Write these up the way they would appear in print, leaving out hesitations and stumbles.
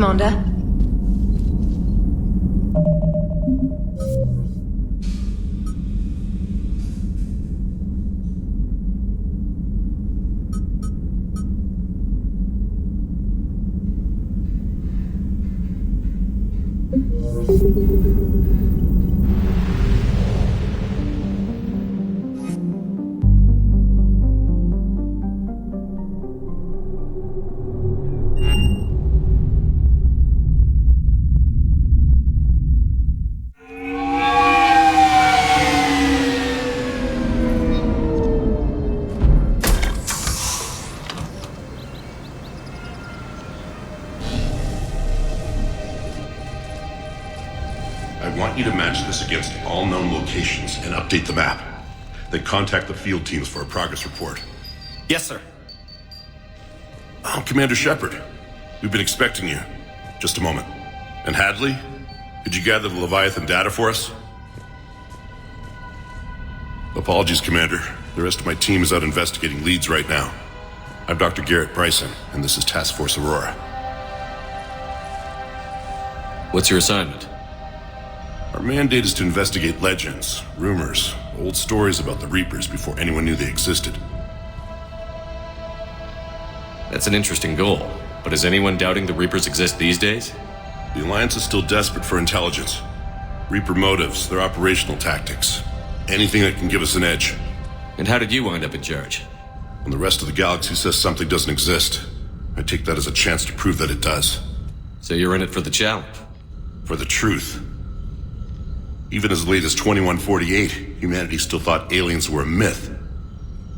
Commander. I want you to match this against all known locations and update the map. Then contact the field teams for a progress report. Yes, sir. Oh, Commander Shepard. We've been expecting you. Just a moment. And Hadley? Could you gather the Leviathan data for us? Apologies, Commander. The rest of my team is out investigating leads right now. I'm Dr. Garrett Bryson, and this is Task Force Aurora. What's your assignment? Our mandate is to investigate legends, rumors, old stories about the Reapers before anyone knew they existed. That's an interesting goal, but is anyone doubting the Reapers exist these days? The Alliance is still desperate for intelligence. Reaper motives, their operational tactics. Anything that can give us an edge. And how did you wind up in charge? When the rest of the galaxy says something doesn't exist, I take that as a chance to prove that it does. So you're in it for the challenge? For the truth. Even as late as 2148, humanity still thought aliens were a myth.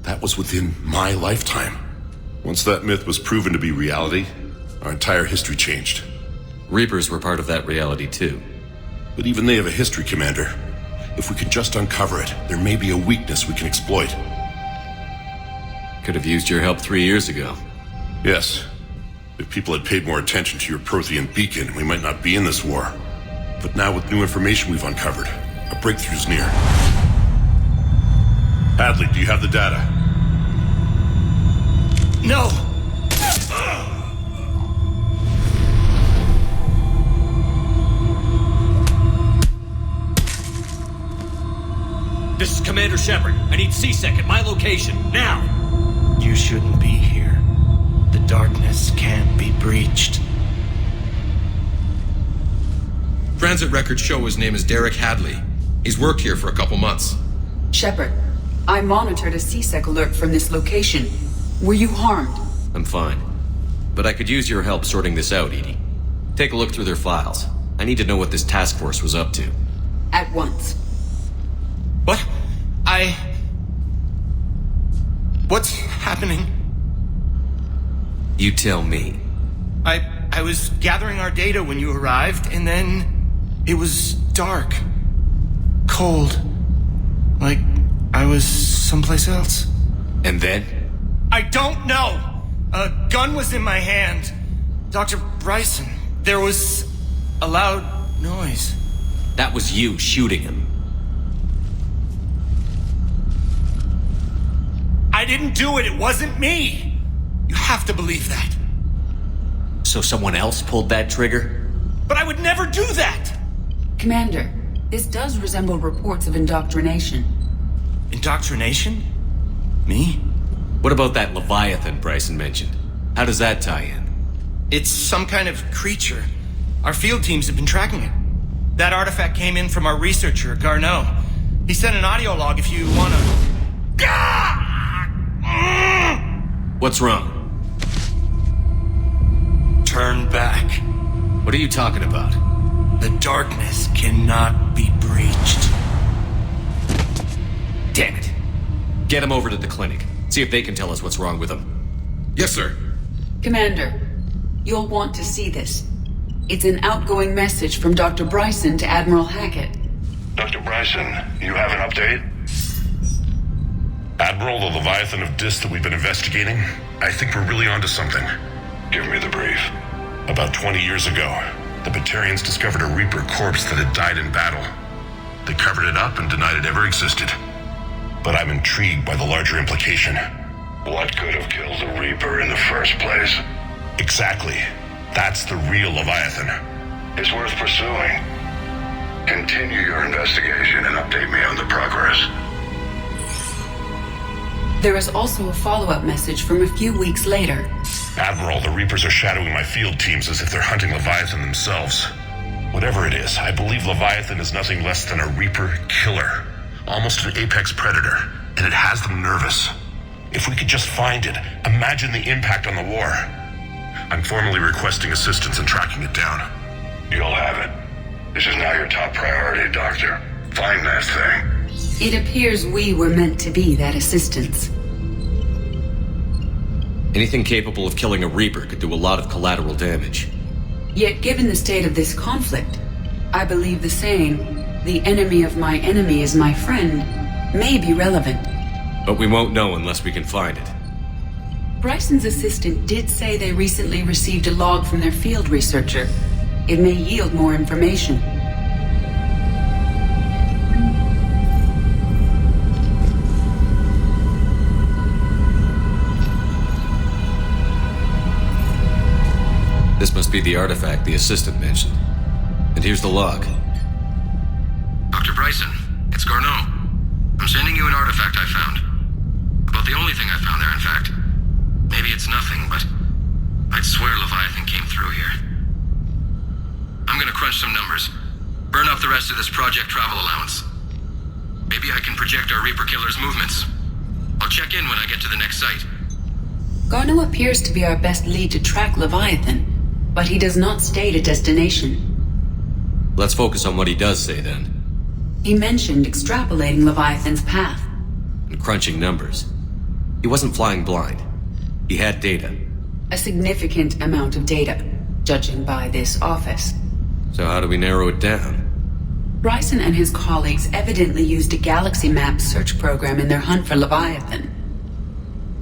That was within my lifetime. Once that myth was proven to be reality, our entire history changed. Reapers were part of that reality too. But even they have a history, Commander. If we can just uncover it, there may be a weakness we can exploit. Could have used your help 3 years ago. Yes. If people had paid more attention to your Prothean beacon, we might not be in this war. But now with new information we've uncovered, a breakthrough's near. Hadley, do you have the data? No! This is Commander Shepard. I need C-Sec at my location, now! You shouldn't be here. The darkness can't be breached. Transit records show his name is Derek Hadley. He's worked here for a couple months. Shepard, I monitored a C-Sec alert from this location. Were you harmed? I'm fine. But I could use your help sorting this out, Edie. Take a look through their files. I need to know what this task force was up to. At once. What? What's happening? You tell me. I was gathering our data when you arrived, and then it was dark. Cold. Like I was someplace else. And then? I don't know! A gun was in my hand. Dr. Bryson, there was a loud noise. That was you shooting him. I didn't do it, it wasn't me! You have to believe that. So someone else pulled that trigger? But I would never do that! Commander, this does resemble reports of indoctrination. Indoctrination? Me? What about that Leviathan Bryson mentioned? How does that tie in? It's some kind of creature. Our field teams have been tracking it. That artifact came in from our researcher, Garneau. He sent an audio log if you wanna... What's wrong? Turn back. What are you talking about? The darkness cannot be breached. Damn it. Get him over to the clinic. See if they can tell us what's wrong with him. Yes, sir. Commander, you'll want to see this. It's an outgoing message from Dr. Bryson to Admiral Hackett. Dr. Bryson, you have an update? Admiral, the Leviathan of Dis that we've been investigating, I think we're really onto something. Give me the brief. About 20 years ago, the Batarians discovered a Reaper corpse that had died in battle. They covered it up and denied it ever existed. But I'm intrigued by the larger implication. What could have killed the Reaper in the first place? Exactly. That's the real Leviathan. It's worth pursuing. Continue your investigation and update me on the progress. There is also a follow-up message from a few weeks later. Admiral, the Reapers are shadowing my field teams as if they're hunting Leviathan themselves. Whatever it is, I believe Leviathan is nothing less than a Reaper killer. Almost an apex predator, and it has them nervous. If we could just find it, imagine the impact on the war. I'm formally requesting assistance in tracking it down. You'll have it. This is now your top priority, Doctor. Find that thing. It appears we were meant to be that assistance. Anything capable of killing a Reaper could do a lot of collateral damage. Yet given the state of this conflict, I believe the saying, "The enemy of my enemy is my friend," may be relevant. But we won't know unless we can find it. Bryson's assistant did say they recently received a log from their field researcher. It may yield more information. This must be the artifact the assistant mentioned. And here's the log. Dr. Bryson, it's Garneau. I'm sending you an artifact I found. About the only thing I found there, in fact. Maybe it's nothing, but I'd swear Leviathan came through here. I'm gonna crunch some numbers. Burn up the rest of this project travel allowance. Maybe I can project our Reaper killer's movements. I'll check in when I get to the next site. Garneau appears to be our best lead to track Leviathan, but he does not state a destination. Let's focus on what he does say then. He mentioned extrapolating Leviathan's path. And crunching numbers. He wasn't flying blind. He had data. A significant amount of data, judging by this office. So how do we narrow it down? Bryson and his colleagues evidently used a galaxy map search program in their hunt for Leviathan.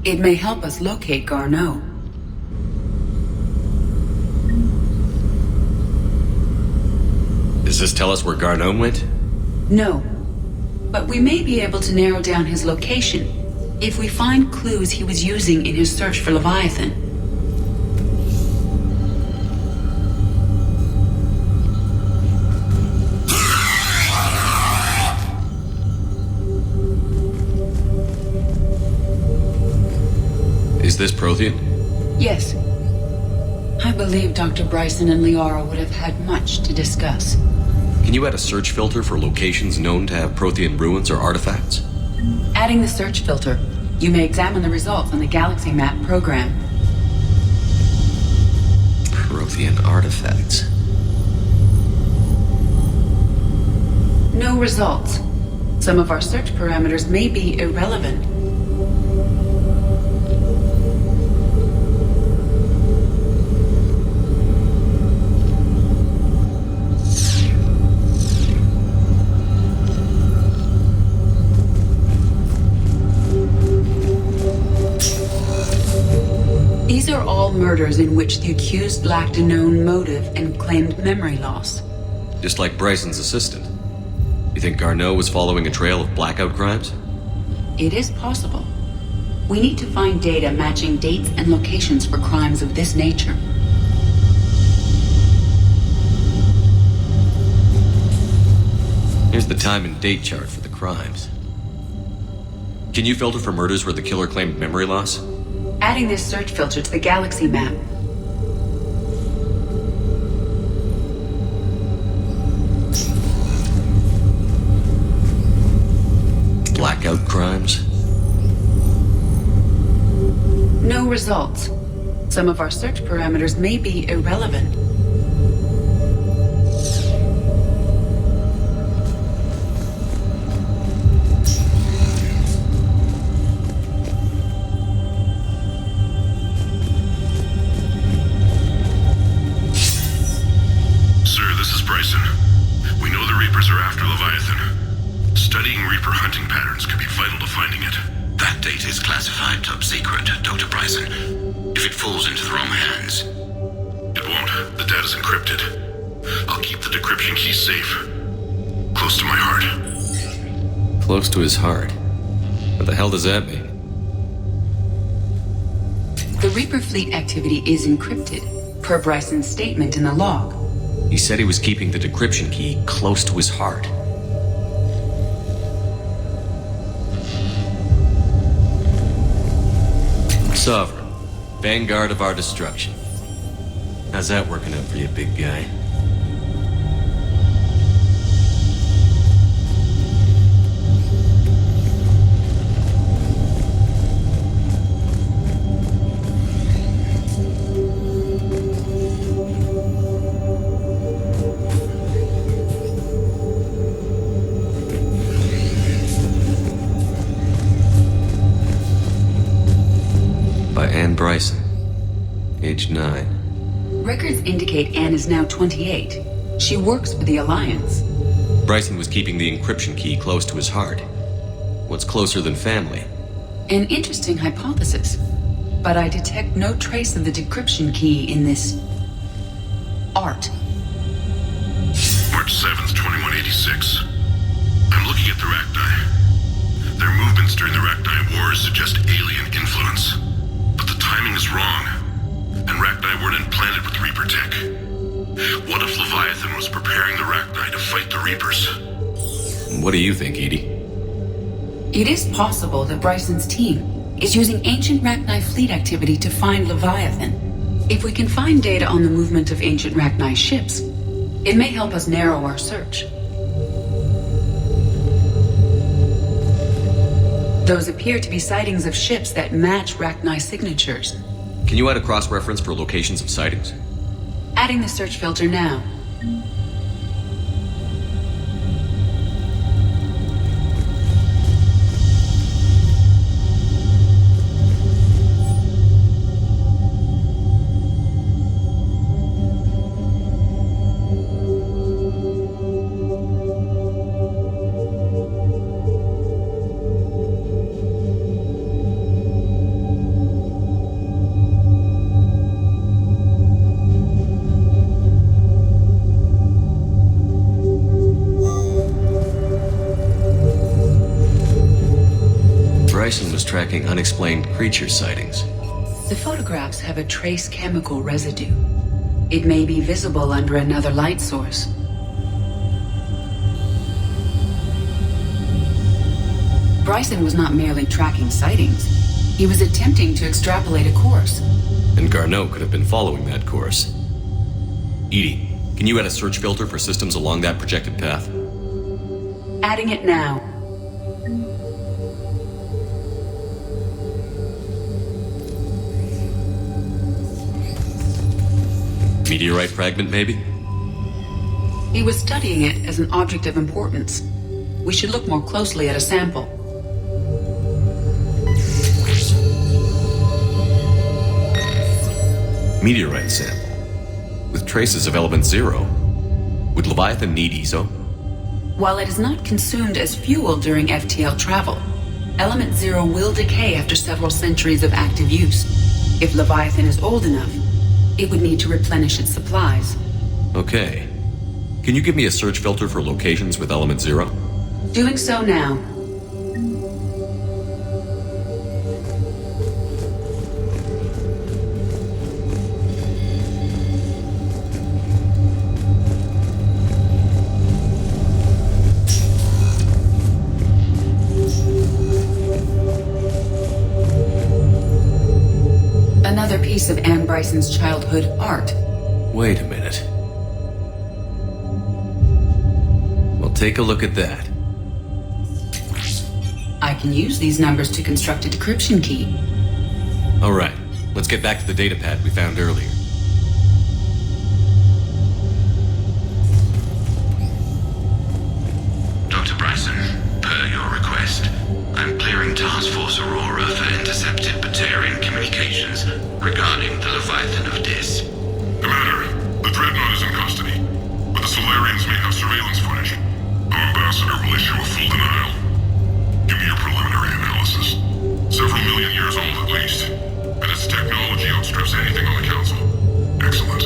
It may help us locate Garneau. Does this tell us where Garneau went? No, but we may be able to narrow down his location if we find clues he was using in his search for Leviathan. Is this Prothean? Yes. I believe Dr. Bryson and Liara would have had much to discuss. Can you add a search filter for locations known to have Prothean ruins or artifacts? Adding the search filter, you may examine the results on the galaxy map program. Prothean artifacts. No results. Some of our search parameters may be irrelevant. These are all murders in which the accused lacked a known motive and claimed memory loss. Just like Bryson's assistant. You think Garneau was following a trail of blackout crimes? It is possible. We need to find data matching dates and locations for crimes of this nature. Here's the time and date chart for the crimes. Can you filter for murders where the killer claimed memory loss? Adding this search filter to the galaxy map. Blackout crimes? No results. Some of our search parameters may be irrelevant. Sir, this is Bryson. We know the Reapers are after Leviathan. Studying Reaper hunting patterns could be vital to finding it. That data is classified top secret, Dr. Bryson. If it falls into the wrong hands... It won't. The data's encrypted. I'll keep the decryption key safe. Close to my heart. Close to his heart. What the hell does that mean? The Reaper fleet activity is encrypted, per Bryson's statement in the log. He said he was keeping the decryption key close to his heart. Sovereign, vanguard of our destruction. How's that working out for you, big guy? Bryson, age 9. Records indicate Anne is now 28. She works for the Alliance. Bryson was keeping the encryption key close to his heart. What's closer than family? An interesting hypothesis, but I detect no trace of the decryption key in this art. March 7th, 2186. I'm looking at the Rachni. Their movements during the Rachni Wars suggest alien influence. But the timing is wrong, and Rachni weren't implanted with Reaper tech. What if Leviathan was preparing the Rachni to fight the Reapers? What do you think, Edie? It is possible that Bryson's team is using ancient Rachni fleet activity to find Leviathan. If we can find data on the movement of ancient Rachni ships, it may help us narrow our search. Those appear to be sightings of ships that match Rachni signatures. Can you add a cross-reference for locations of sightings? Adding the search filter now. Bryson was tracking unexplained creature sightings. The photographs have a trace chemical residue. It may be visible under another light source. Bryson was not merely tracking sightings. He was attempting to extrapolate a course. And Garneau could have been following that course. Edie, can you add a search filter for systems along that projected path? Adding it now. Meteorite fragment, maybe? He was studying it as an object of importance. We should look more closely at a sample. Meteorite sample. With traces of element 0. Would Leviathan need ESO? While it is not consumed as fuel during FTL travel, element 0 will decay after several centuries of active use. If Leviathan is old enough, it would need to replenish its supplies. Okay. Can you give me a search filter for locations with element 0? Doing so now. Another piece of Anne Bryson's childhood art. Wait a minute. Well, take a look at that. I can use these numbers to construct a decryption key. All right, let's get back to the data pad we found earlier. Dr. Bryson, per your request, I'm clearing Task Force Aurora for intercepted Batarian communications regarding the Leviathan of Dis. Commander, the Dreadnought is in custody, but the Solarians may have surveillance footage. Our ambassador will issue a full denial. Give me your preliminary analysis. Several million years old at least, and its technology outstrips anything on the Council. Excellent.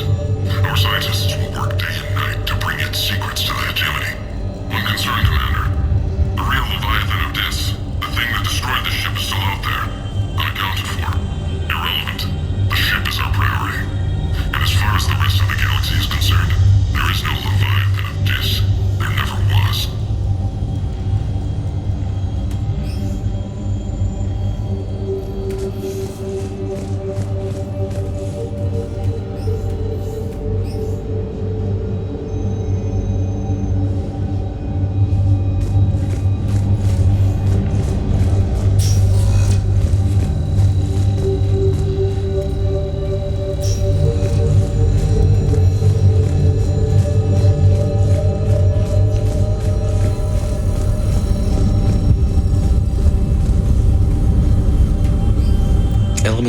Our scientists will work day and night to bring its secrets to the hegemony. One concern, Commander. The real Leviathan of Dis, the thing that destroyed the ship, is still out there. Unaccounted for. Irrelevant. The ship is our priority.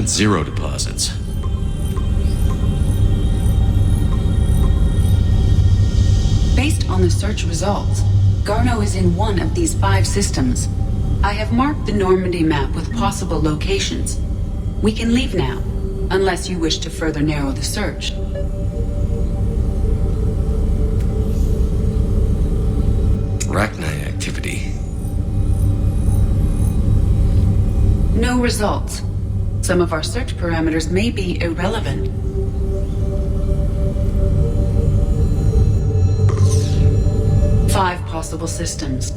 That's 0 deposits. Based on the search results, Garneau is in one of these 5 systems. I have marked the Normandy map with possible locations. We can leave now, unless you wish to further narrow the search. Rachni activity. No results. Some of our search parameters may be irrelevant. Five possible systems.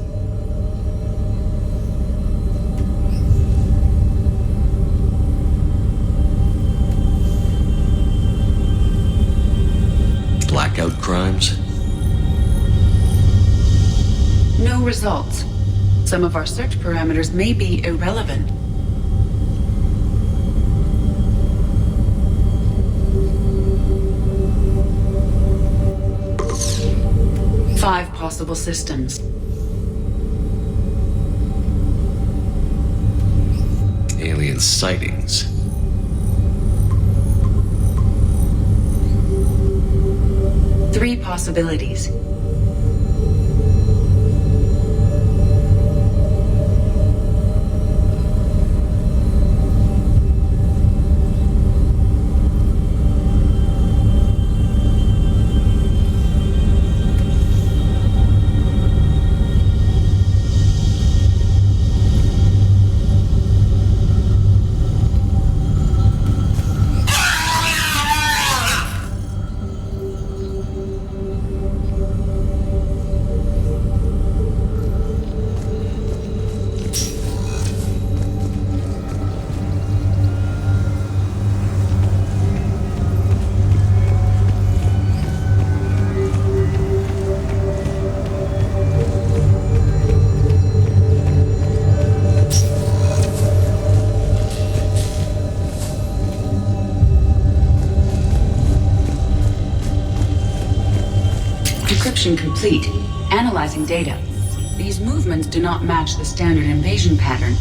Blackout crimes? No results. Some of our search parameters may be irrelevant. Five possible systems. Alien sightings. Three possibilities. Decryption complete. Analyzing data. These movements do not match the standard invasion pattern.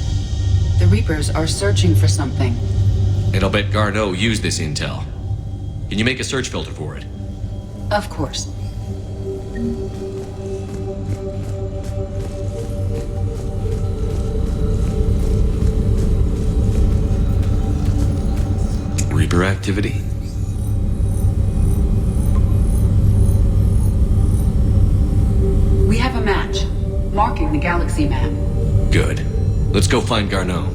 The Reapers are searching for something. And I'll bet Garneau used this intel. Can you make a search filter for it? Of course. Reaper activity? We have a match, marking the galaxy map. Good. Let's go find Garneau.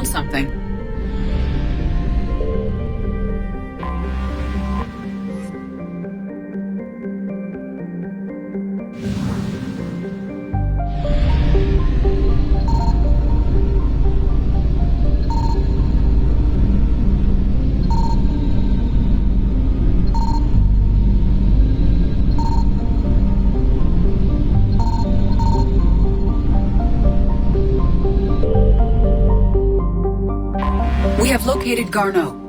Something. We have located Garneau.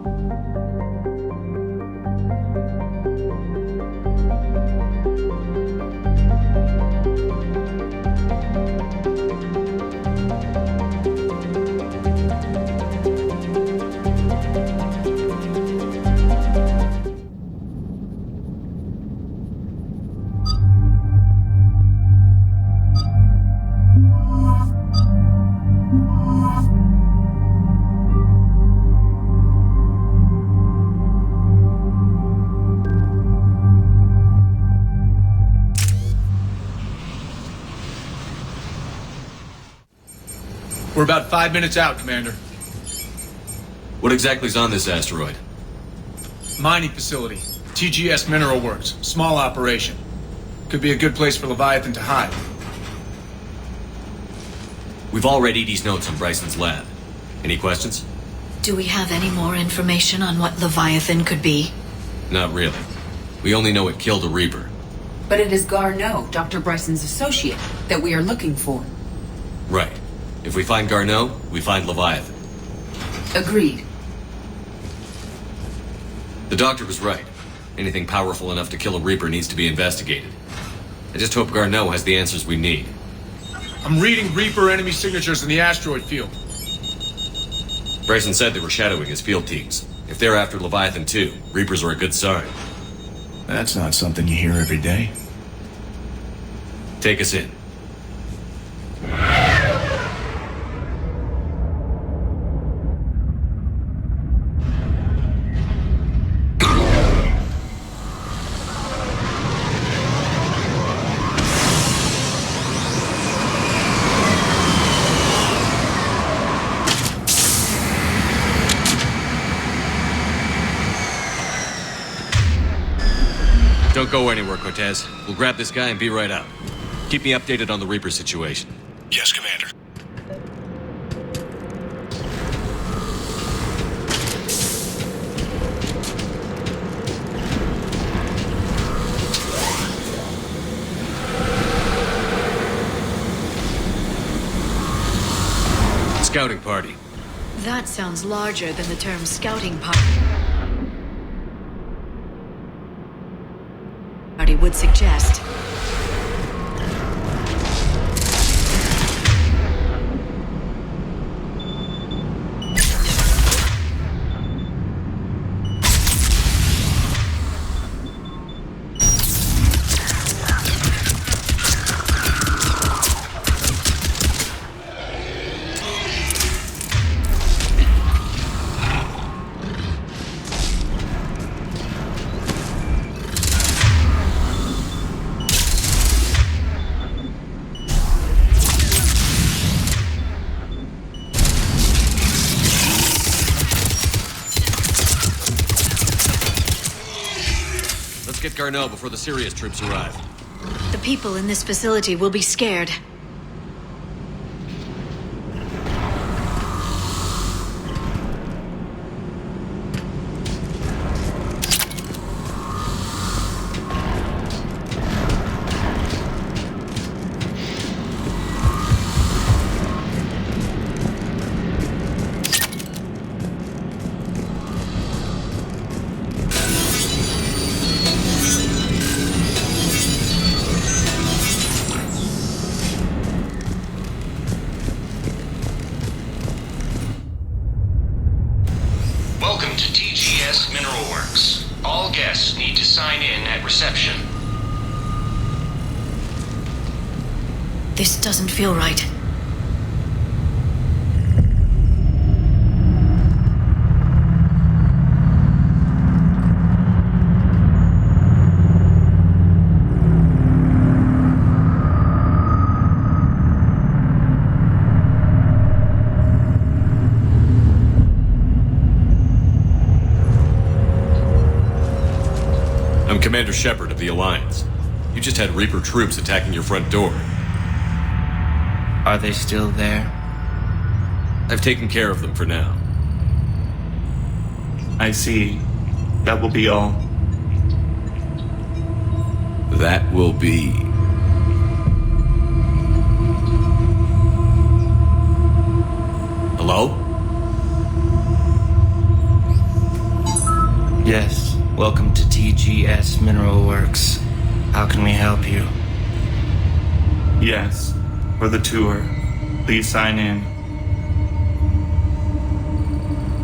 We're about 5 minutes out, Commander. What exactly is on this asteroid? Mining facility. TGS Mineral Works. Small operation. Could be a good place for Leviathan to hide. We've all read Edie's notes on Bryson's lab. Any questions? Do we have any more information on what Leviathan could be? Not really. We only know it killed a Reaper. But it is Garneau, Dr. Bryson's associate, that we are looking for. Right. If we find Garneau, we find Leviathan. Agreed. The doctor was right. Anything powerful enough to kill a Reaper needs to be investigated. I just hope Garneau has the answers we need. I'm reading Reaper enemy signatures in the asteroid field. Bryson said they were shadowing his field teams. If they're after Leviathan too, Reapers are a good sign. That's not something you hear every day. Take us in. Don't go anywhere, Cortez. We'll grab this guy and be right out. Keep me updated on the Reaper situation. Yes, Commander. scouting party. That sounds larger than the term scouting party would suggest. Get Garneau before the serious troops arrive. The people in this facility will be scared. Welcome to TGS Mineral Works. All guests need to sign in at reception. This doesn't feel right. I'm Commander Shepard of the Alliance. You just had Reaper troops attacking your front door. Are they still there? I've taken care of them for now. I see. That will be all. That will be... Hello? Yes. Welcome to TGS Mineral Works. How can we help you? Yes. For the tour. Please sign in.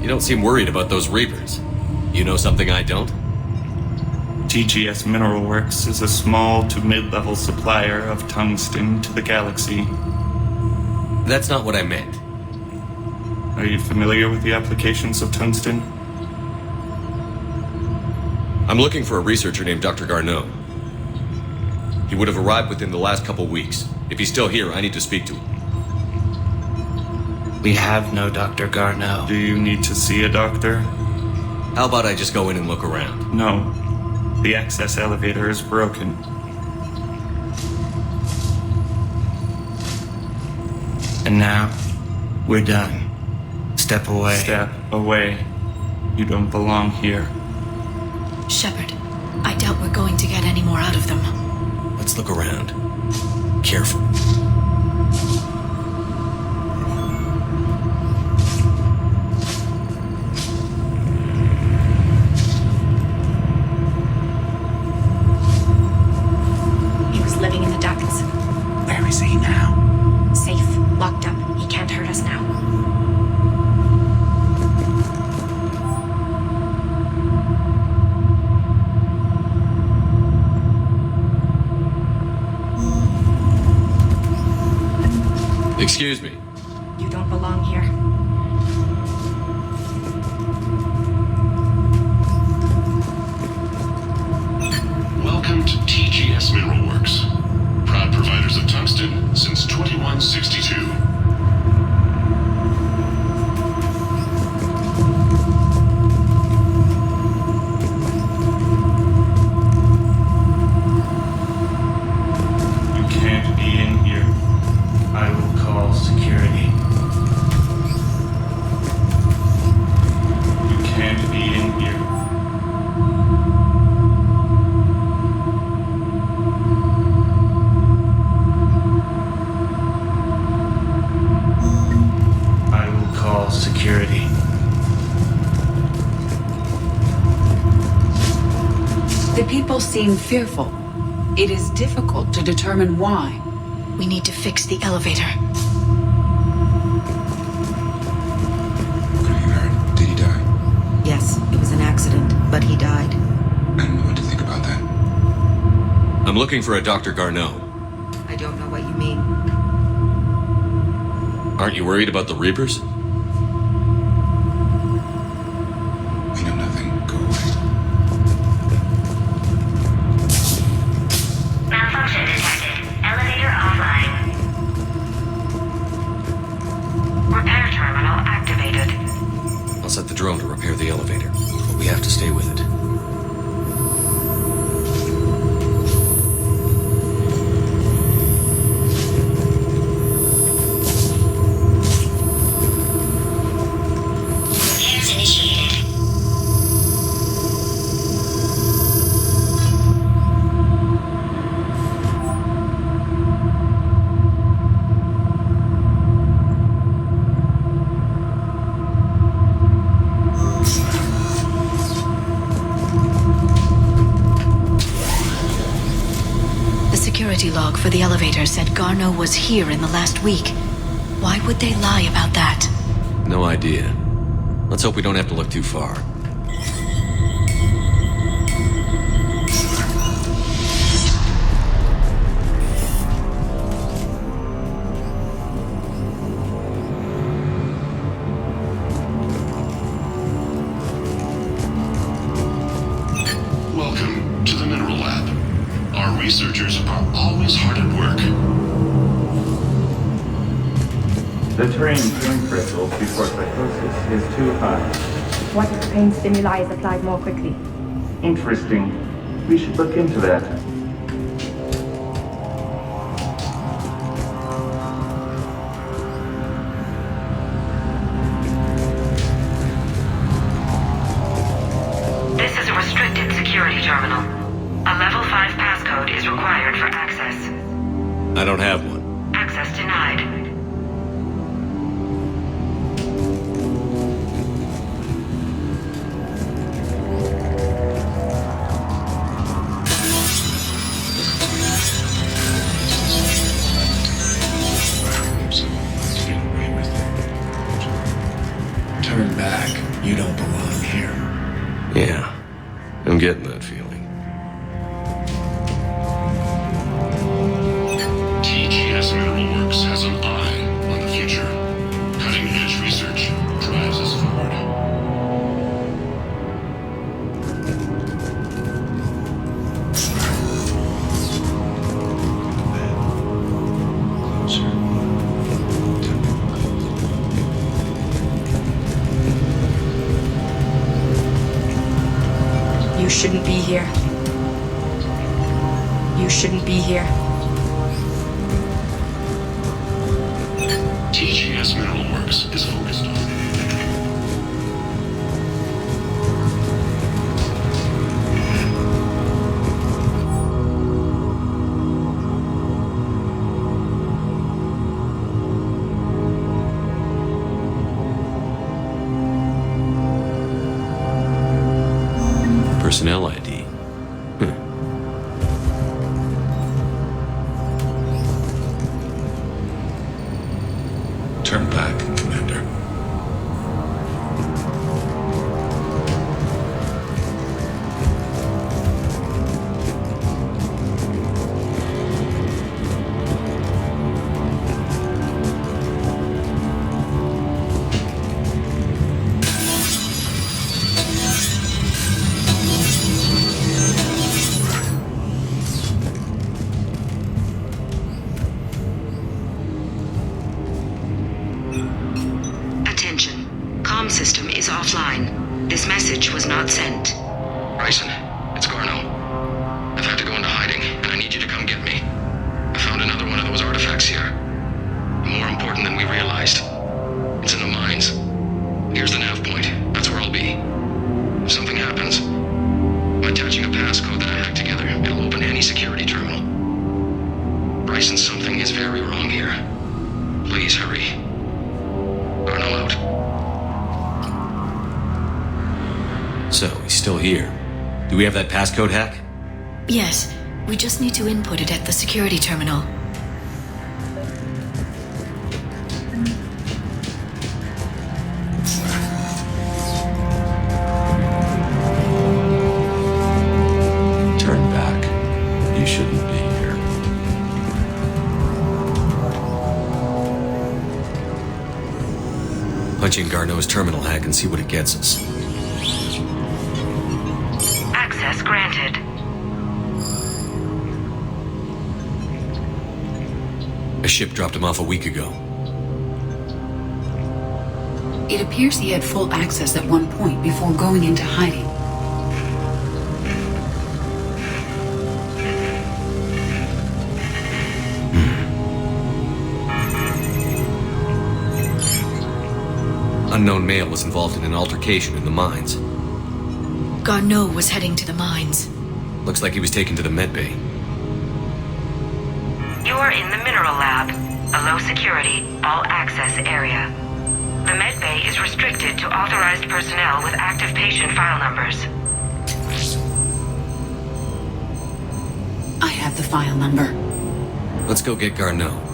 You don't seem worried about those Reapers. You know something I don't? TGS Mineral Works is a small to mid-level supplier of tungsten to the galaxy. That's not what I meant. Are you familiar with the applications of tungsten? I'm looking for a researcher named Dr. Garneau. He would have arrived within the last couple weeks. If he's still here, I need to speak to him. We have no Dr. Garneau. Do you need to see a doctor? How about I just go in and look around? No. The access elevator is broken. And now, we're done. Step away. Step away. You don't belong here. Shepard, I doubt we're going to get any more out of them. Let's look around. Careful. He was living in the ducts. Where is he now? Safe, locked up. He can't hurt us now. Excuse me. You don't belong here. Welcome to TGS Mineral Works. Proud providers of tungsten since 2162. You can't be in here. I will call security. people seem fearful. It is difficult to determine why. We need to fix the elevator. What have you heard? Did he die? Yes, it was an accident, but he died. And what do you think about that? I'm looking for a Dr. Garneau. I don't know what you mean. Aren't you worried about the Reapers? We know nothing. Go away. Malfunction detected. Elevator offline. Repair terminal activated. I'll set the drone to repair the elevator, but we have to stay with it. Repairs initiated. The security log for the elevator said Garneau was here in the last week. Why would they lie about that? No idea. Let's hope we don't have to look too far. Welcome to the Mineral Lab. Our researchers are always hard at work. The terrain pain threshold before psychosis is too high. What if pain stimuli is applied more quickly? Interesting. We should look into that. This is a restricted security terminal. A level 5 passcode is required for access. I don't have one. Access denied. Turn back. You don't belong here. Yeah, I'm getting that feeling. TGS Mineral Works has an eye on the future. Cutting-edge research drives us forward. You shouldn't be here. You shouldn't be here. TGS Mineral Works is focused on Personnel ID. Turn back, Commander. Attention. Comm system is offline. This message was not sent. Bryson, it's Garneau. I've had to go into hiding, and I need you to come get me. I found another one of those artifacts here. More important than we realized. It's in the mines. Here's the nav point. That's where I'll be. If something happens, I'm attaching a passcode that I hacked together. It'll open any security terminal. Bryson, something is very wrong here. Please hurry. Garneau out. So, he's still here. Do we have that passcode hack? Yes, we just need to input it at the security terminal. Turn back. You shouldn't be here. Punch in Garneau's terminal hack and see what it gets us. Access granted. A ship dropped him off a week ago. It appears he had full access at one point before going into hiding. Unknown male was involved in an altercation in the mines. Garneau was heading to the mines. Looks like he was taken to the medbay. You are in the mineral lab, a low security, all access area. The medbay is restricted to authorized personnel with active patient file numbers. I have the file number. Let's go get Garneau.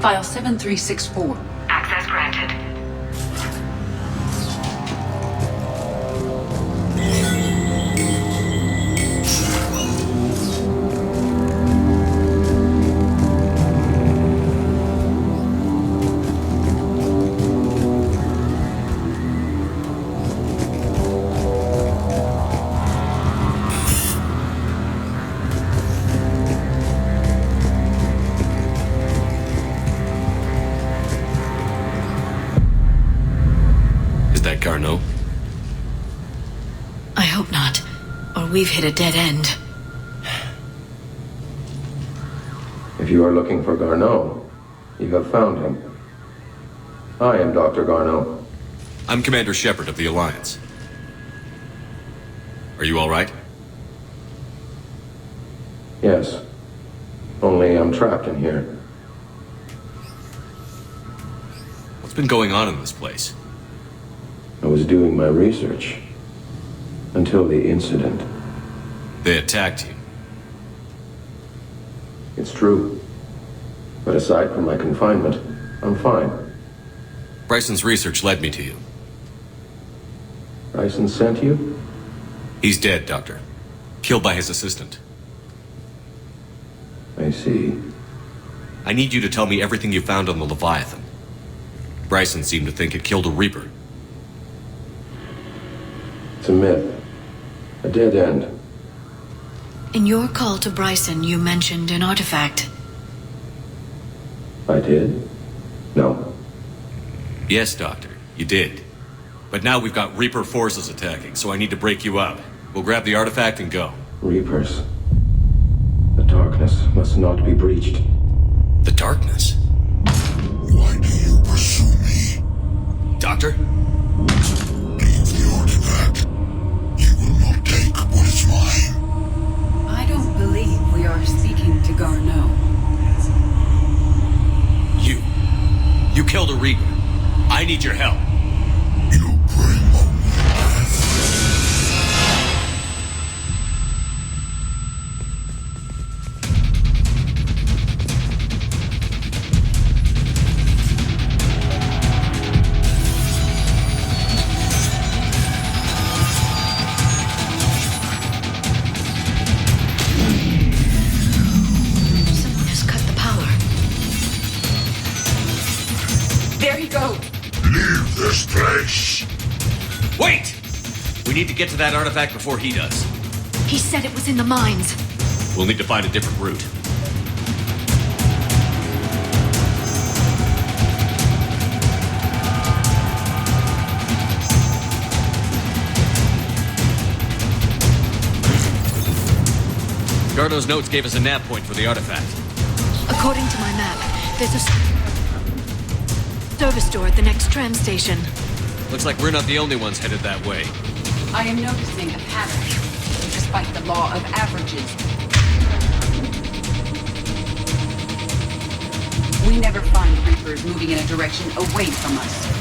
File 7364. Access granted. Garneau? I hope not, or we've hit a dead end. If you are looking for Garneau, you have found him. I am Dr. Garneau. I'm Commander Shepard of the Alliance. Are you all right? Yes. Only I'm trapped in here. What's been going on in this place? I was doing my research. Until the incident. They attacked you. It's true. But aside from my confinement, I'm fine. Bryson's research led me to you. Bryson sent you? He's dead, Doctor. Killed by his assistant. I see. I need you to tell me everything you found on the Leviathan. Bryson seemed to think it killed a Reaper. It's a myth. A dead end. In your call to Bryson, you mentioned an artifact. I did? No. Yes, Doctor, you did. But now we've got Reaper forces attacking, so I need to break you up. We'll grab the artifact and go. Reapers. The darkness must not be breached. The darkness? Why do you pursue me? Doctor? Leave the artifact. You will not take what is mine. I don't believe we are speaking to Garneau. You killed a Reaper. I need your help. You bring only death. Someone has cut the power. There he goes. Leave this place. Wait! We need to get to that artifact before he does. He said it was in the mines. We'll need to find a different route. Gardo's notes gave us a nav point for the artifact. According to my map, there's a service door at the next tram station. Looks like we're not the only ones headed that way. I am noticing a pattern, despite the law of averages. We never find Reapers moving in a direction away from us.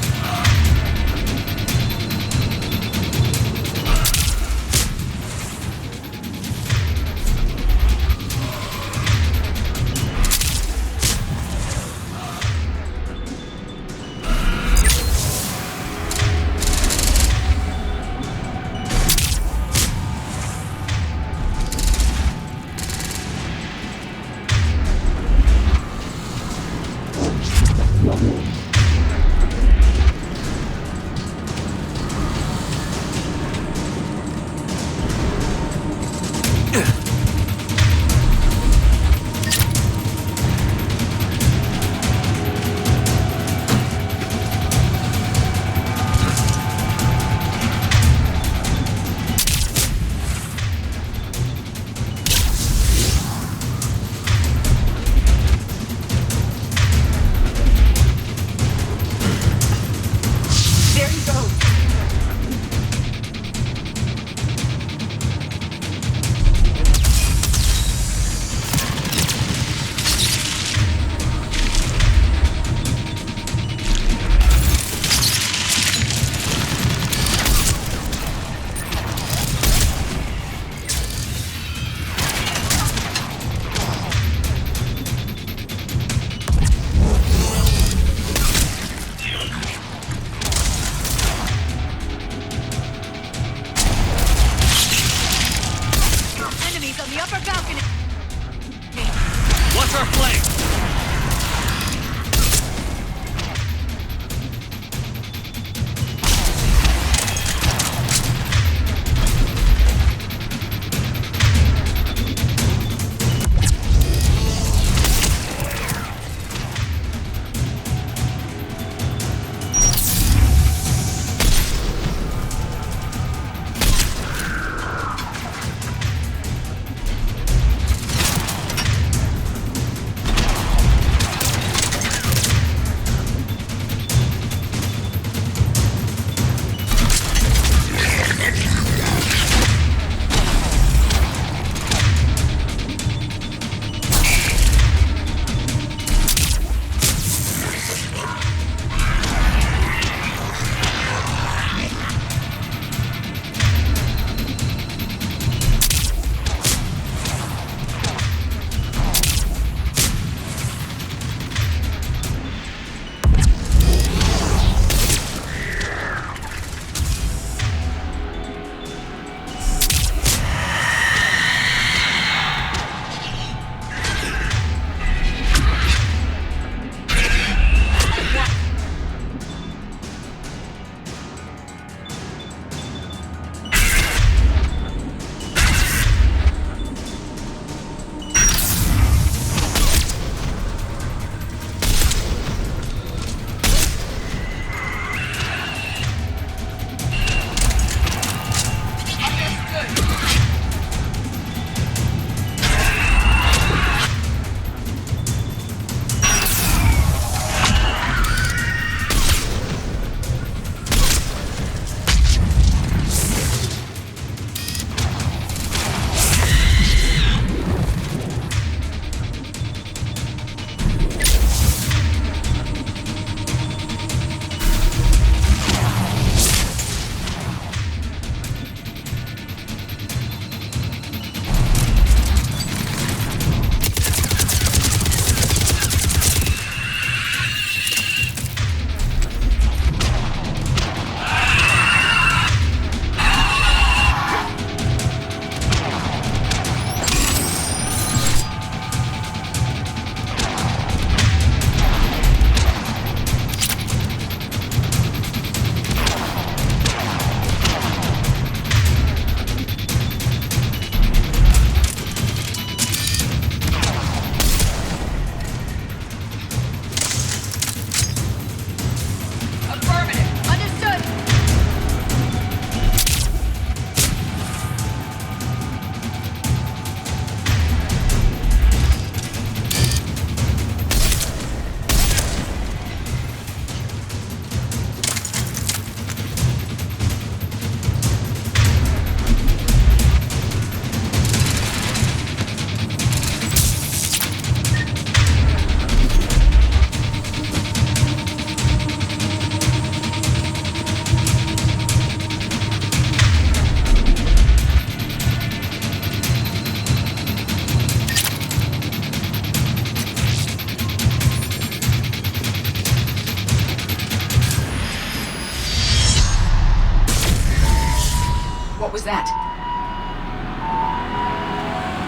set.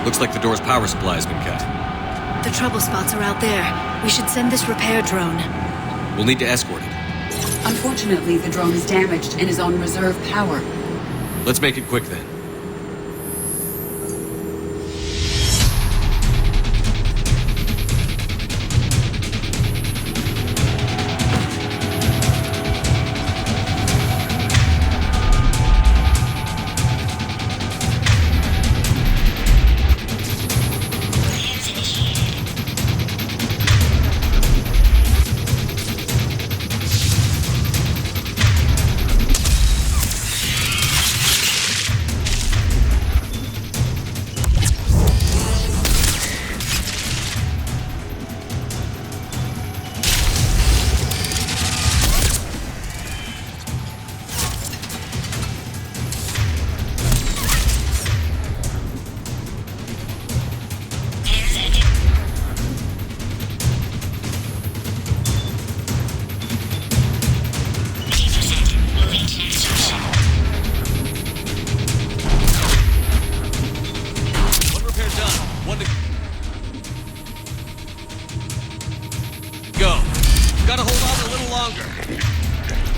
Looks like the door's power supply has been cut. The trouble spots are out there. We should send this repair drone. We'll need to escort it. Unfortunately, the drone is damaged and is on reserve power. Let's make it quick then.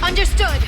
Understood.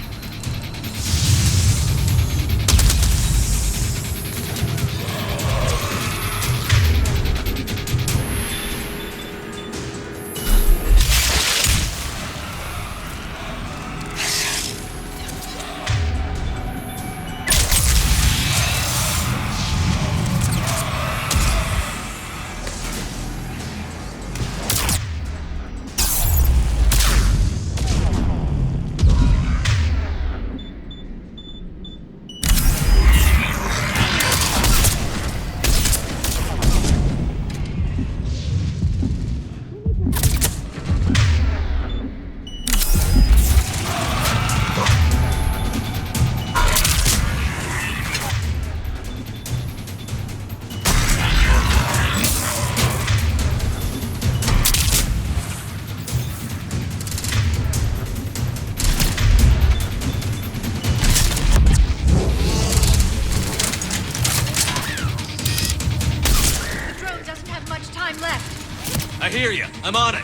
I hear you. I'm on it.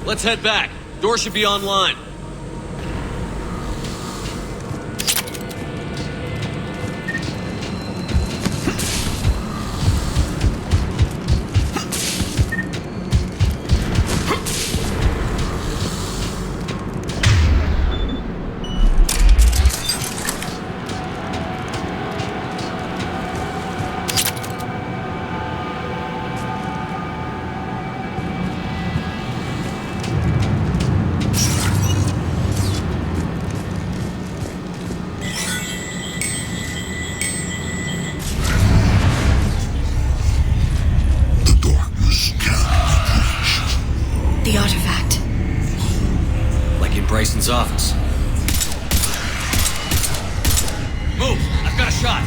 Let's head back. Door should be online. The artifact. Like in Bryson's office. Move! I've got a shot!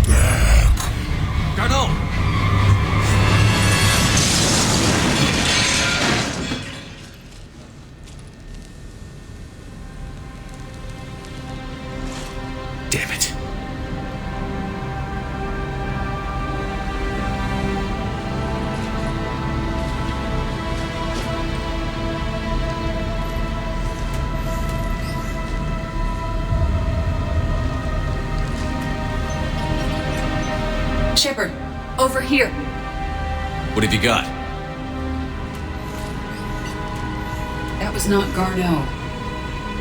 Turn back. Garneau! Damn it. Shepard, over here. What have you got? That was not Garneau.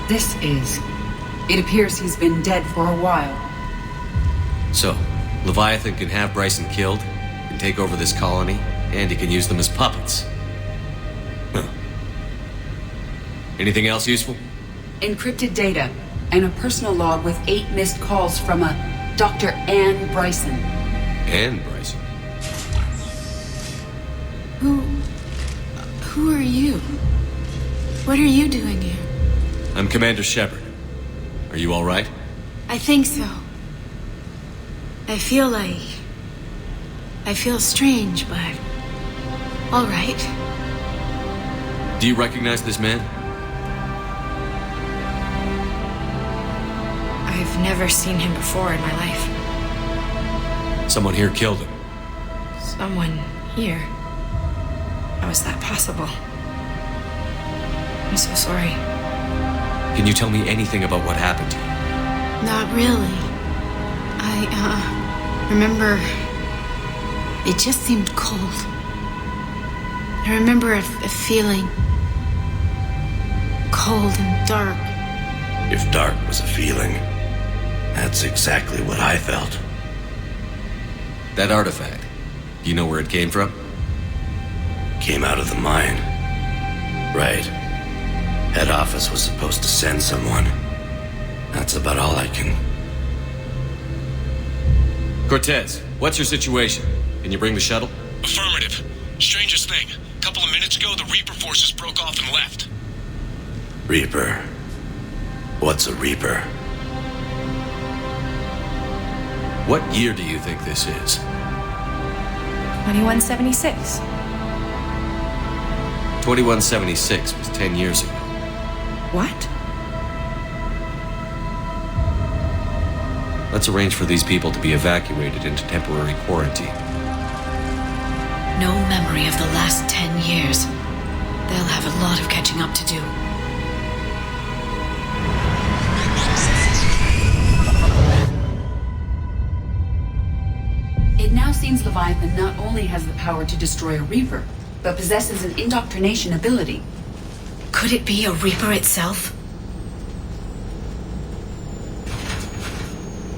This is. It appears he's been dead for a while. So, Leviathan can have Bryson killed, can take over this colony, and he can use them as puppets. Huh. Anything else useful? Encrypted data, and a personal log with 8 missed calls from a Dr. Ann Bryson. Ann Bryson? Who are you? What are you doing here? I'm Commander Shepard. Are you all right? I think so. I feel strange, but all right. Do you recognize this man? I've never seen him before in my life. Someone here killed him. Someone here? How is that possible? I'm so sorry. Can you tell me anything about what happened to you? Not really. I remember it just seemed cold. I remember a feeling cold and dark. If dark was a feeling, that's exactly what I felt. That artifact, do you know where it came from? Came out of the mine. Right. Head office was supposed to send someone. That's about all I can... Cortez, what's your situation? Can you bring the shuttle? Affirmative. Strangest thing. A couple of minutes ago, the Reaper forces broke off and left. Reaper? What's a Reaper? What year do you think this is? 2176. 2176 was 10 years ago. What? Let's arrange for these people to be evacuated into temporary quarantine. No memory of the last 10 years. They'll have a lot of catching up to do. It now seems Leviathan not only has the power to destroy a Reaper, but possesses an indoctrination ability. Could it be a Reaper itself?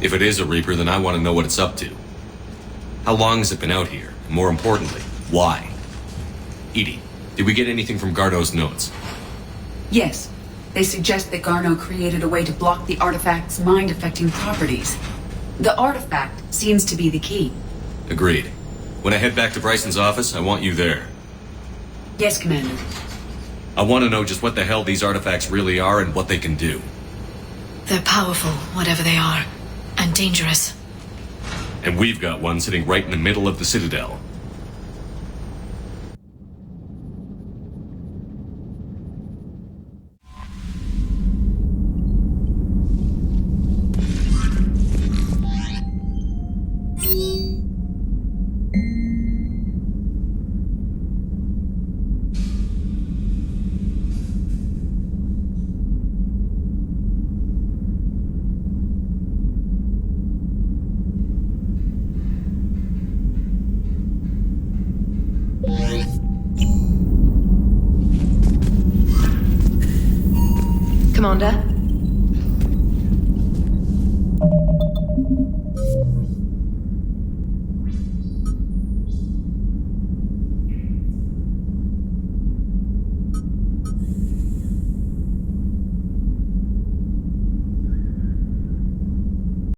If it is a Reaper, then I want to know what it's up to. How long has it been out here? And more importantly, why? Edie, did we get anything from Garneau's notes? Yes. They suggest that Garneau created a way to block the artifact's mind-affecting properties. The artifact seems to be the key. Agreed. When I head back to Bryson's office, I want you there. Yes, Commander. I want to know just what the hell these artifacts really are and what they can do. They're powerful, whatever they are. And dangerous. And we've got one sitting right in the middle of the Citadel. Commander?